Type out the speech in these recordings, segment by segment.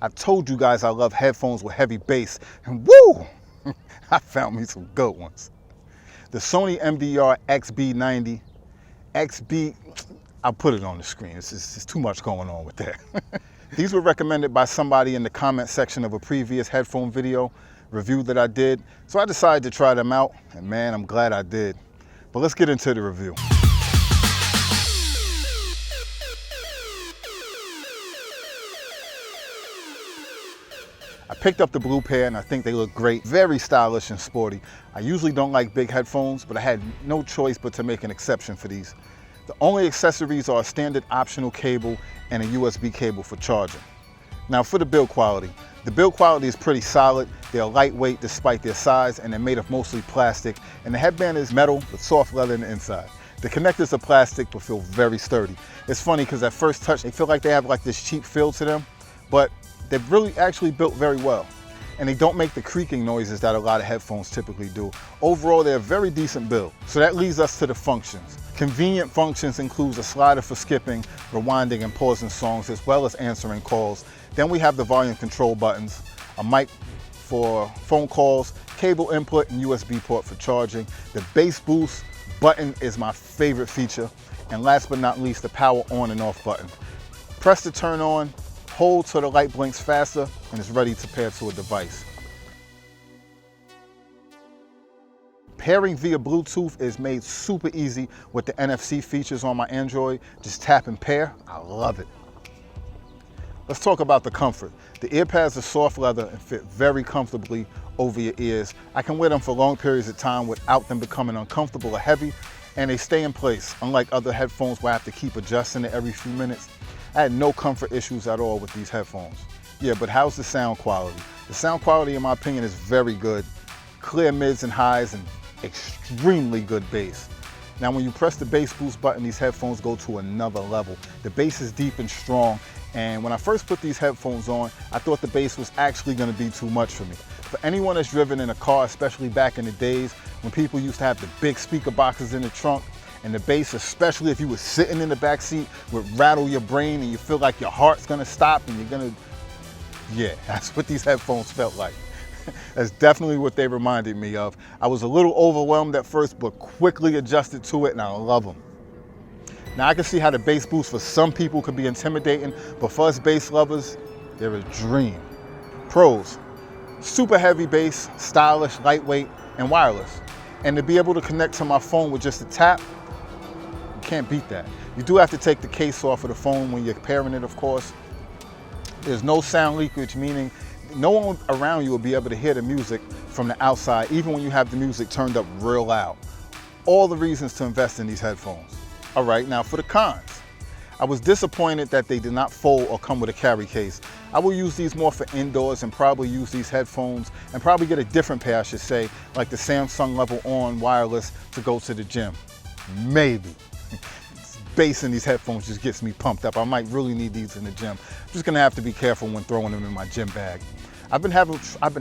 I've told you guys I love headphones with heavy bass, and woo, I found me some good ones. The Sony MDR XB90, I'll put it on the screen. It's too much going on with that. These were recommended by somebody in the comment section of a previous headphone video review that I did, so I decided to try them out, and man, I'm glad I did. But let's get into the review. I picked up the blue pair and I think they look great, very stylish and sporty. I usually don't like big headphones, but I had no choice but to make an exception for these. The only accessories are a standard optional cable and a USB cable for charging. Now for the build quality. The build quality is pretty solid. They're lightweight despite their size, and they're made of mostly plastic, and the headband is metal with soft leather in the inside. The connectors are plastic but feel very sturdy. It's funny because at first touch they feel like they have like this cheap feel to them, but they're really actually built very well. And they don't make the creaking noises that a lot of headphones typically do. Overall, they're a very decent build. So that leads us to the functions. Convenient functions includes a slider for skipping, rewinding, and pausing songs, as well as answering calls. Then we have the volume control buttons, a mic for phone calls, cable input, and USB port for charging. The bass boost button is my favorite feature. And last but not least, the power on and off button. Press to turn on, hold till the light blinks faster, and it's ready to pair to a device. Pairing via Bluetooth is made super easy with the NFC features on my Android. Just tap and pair. I love it. Let's talk about the comfort. The earpads are soft leather and fit very comfortably over your ears. I can wear them for long periods of time without them becoming uncomfortable or heavy, and they stay in place, unlike other headphones where I have to keep adjusting it every few minutes. I had no comfort issues at all with these headphones. Yeah, but how's the sound quality? The sound quality, in my opinion, is very good. Clear mids and highs and extremely good bass. Now, when you press the bass boost button, these headphones go to another level. The bass is deep and strong, and when I first put these headphones on, I thought the bass was actually gonna be too much for me. For anyone that's driven in a car, especially back in the days when people used to have the big speaker boxes in the trunk, and the bass, especially if you were sitting in the back seat, would rattle your brain and you feel like your heart's gonna stop and you're gonna, yeah, that's what these headphones felt like. That's definitely what they reminded me of. I was a little overwhelmed at first, but quickly adjusted to it, and I love them. Now I can see how the bass boost for some people could be intimidating, but for us bass lovers, they're a dream. Pros: super heavy bass, stylish, lightweight, and wireless. And to be able to connect to my phone with just a tap, can't beat that. You do have to take the case off of the phone when you're pairing it, of course. There's no sound leakage, meaning no one around you will be able to hear the music from the outside, even when you have the music turned up real loud. All the reasons to invest in these headphones. All right, now for the cons. I was disappointed that they did not fold or come with a carry case. I will use these more for indoors and probably use these headphones and probably get a different pair, I should say, like the Samsung Level On wireless to go to the gym. Maybe. Bass in these headphones just gets me pumped up. I might really need these in the gym. I'm just gonna have to be careful when throwing them in my gym bag. I've been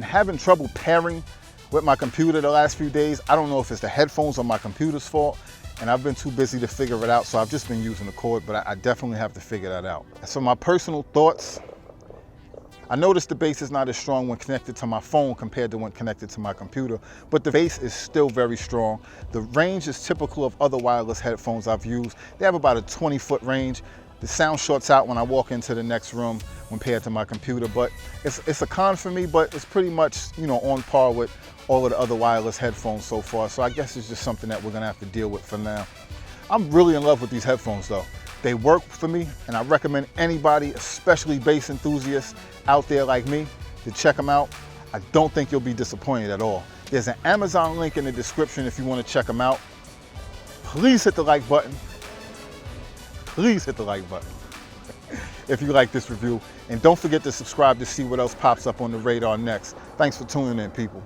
having trouble pairing with my computer the last few days. I don't know if it's the headphones or my computer's fault, and I've been too busy to figure it out, so I've just been using the cord, but I definitely have to figure that out. So my personal thoughts, I noticed the bass is not as strong when connected to my phone compared to when connected to my computer, but the bass is still very strong. The range is typical of other wireless headphones I've used. They have about a 20-foot range. The sound shorts out when I walk into the next room when paired to my computer, but it's a con for me, but it's pretty much, you know, on par with all of the other wireless headphones so far, so I guess it's just something that we're gonna have to deal with for now. I'm really in love with these headphones though. They work for me, and I recommend anybody, especially bass enthusiasts out there like me, to check them out. I don't think you'll be disappointed at all. There's an Amazon link in the description if you want to check them out. Please hit the like button. Please hit the like button if you like this review. And don't forget to subscribe to see what else pops up on the radar next. Thanks for tuning in, people.